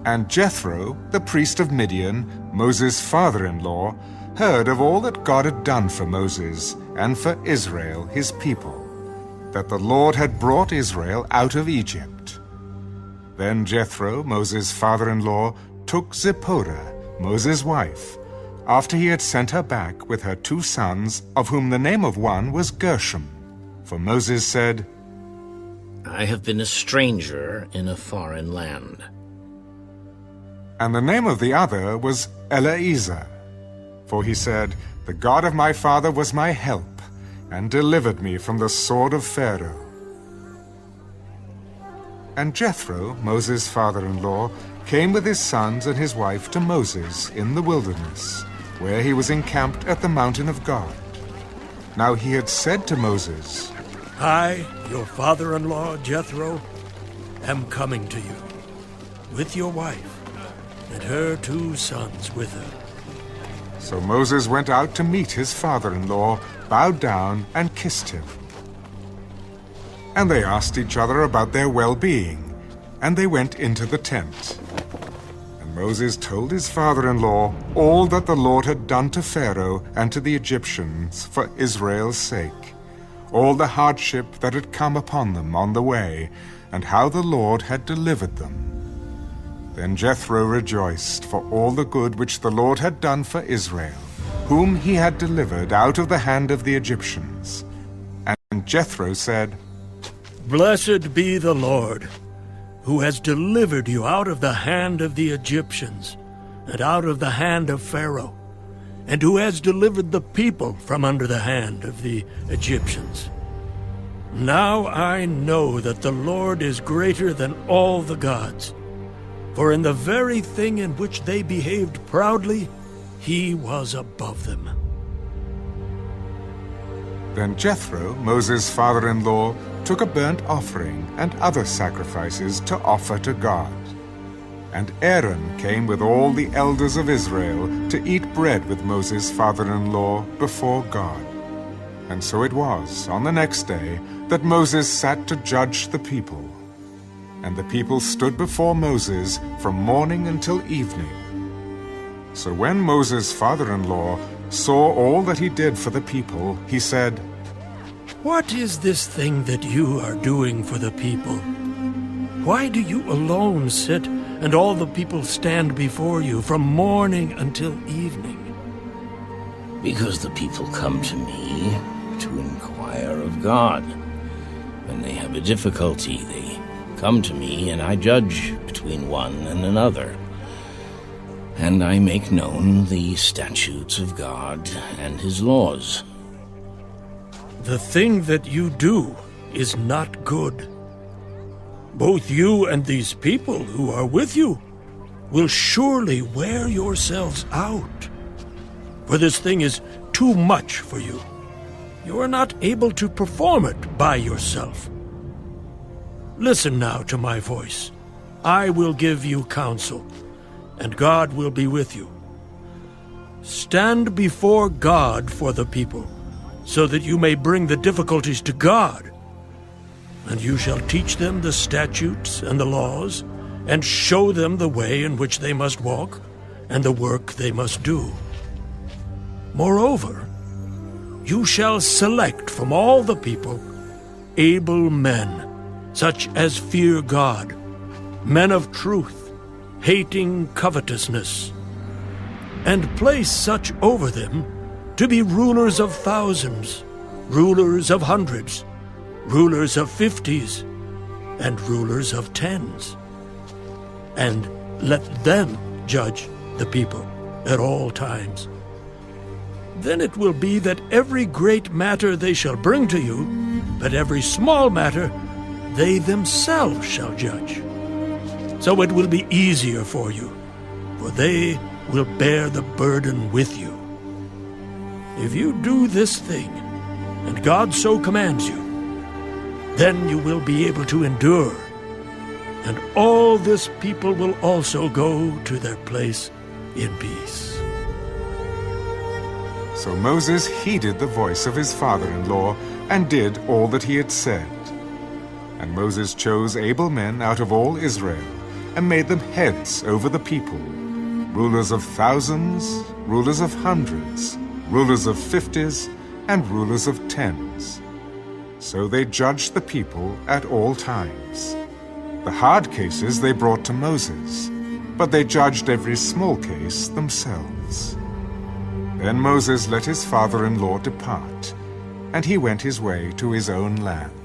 And Jethro, the priest of Midian, Moses' father-in-law, heard of all that God had done for Moses and for Israel, his people, that the Lord had brought Israel out of Egypt. Then Jethro, Moses' father-in-law, took Zipporah, Moses' wife, after he had sent her back with her 2 sons, of whom the name of one was Gershom. For Moses said, I have been a stranger in a foreign land. And the name of the other was Eleazar. For he said, The God of my father was my help, and delivered me from the sword of Pharaoh. And Jethro, Moses' father-in-law, came with his sons and his wife to Moses in the wilderness, where he was encamped at the mountain of God. Now he had said to Moses, I, your father-in-law, Jethro, am coming to you, with your wife, and her 2 sons with her. So Moses went out to meet his father-in-law, bowed down, and kissed him. And they asked each other about their well-being, and they went into the tent. And Moses told his father-in-law all that the Lord had done to Pharaoh and to the Egyptians for Israel's sake, all the hardship that had come upon them on the way, and how the Lord had delivered them. Then Jethro rejoiced for all the good which the Lord had done for Israel, whom he had delivered out of the hand of the Egyptians. And Jethro said, Blessed be the Lord, who has delivered you out of the hand of the Egyptians, and out of the hand of Pharaoh, and who has delivered the people from under the hand of the Egyptians. Now I know that the Lord is greater than all the gods, for in the very thing in which they behaved proudly, he was above them. Then Jethro, Moses' father-in-law, took a burnt offering and other sacrifices to offer to God. And Aaron came with all the elders of Israel to eat bread with Moses' father-in-law before God. And so it was, on the next day, that Moses sat to judge the people. And the people stood before Moses from morning until evening. So when Moses' father-in-law saw all that he did for the people, he said, What is this thing that you are doing for the people? Why do you alone sit, and all the people stand before you from morning until evening? Because the people come to me to inquire of God. When they have a difficulty, they come to me, and I judge between one and another. And I make known the statutes of God and his laws. The thing that you do is not good. Both you and these people who are with you will surely wear yourselves out. For this thing is too much for you. You are not able to perform it by yourself. Listen now to my voice. I will give you counsel, and God will be with you. Stand before God for the people, so that you may bring the difficulties to God. And you shall teach them the statutes and the laws, and show them the way in which they must walk, and the work they must do. Moreover, you shall select from all the people able men, such as fear God, men of truth, hating covetousness, and place such over them to be rulers of thousands, rulers of hundreds, rulers of 50s, and rulers of 10s. And let them judge the people at all times. Then it will be that every great matter they shall bring to you, but every small matter they themselves shall judge. So it will be easier for you, for they will bear the burden with you. If you do this thing, and God so commands you, then you will be able to endure, and all this people will also go to their place in peace. So Moses heeded the voice of his father-in-law and did all that he had said. And Moses chose able men out of all Israel, and made them heads over the people, rulers of thousands, rulers of hundreds, rulers of 50s, and rulers of 10s. So they judged the people at all times. The hard cases they brought to Moses, but they judged every small case themselves. Then Moses let his father-in-law depart, and he went his way to his own land.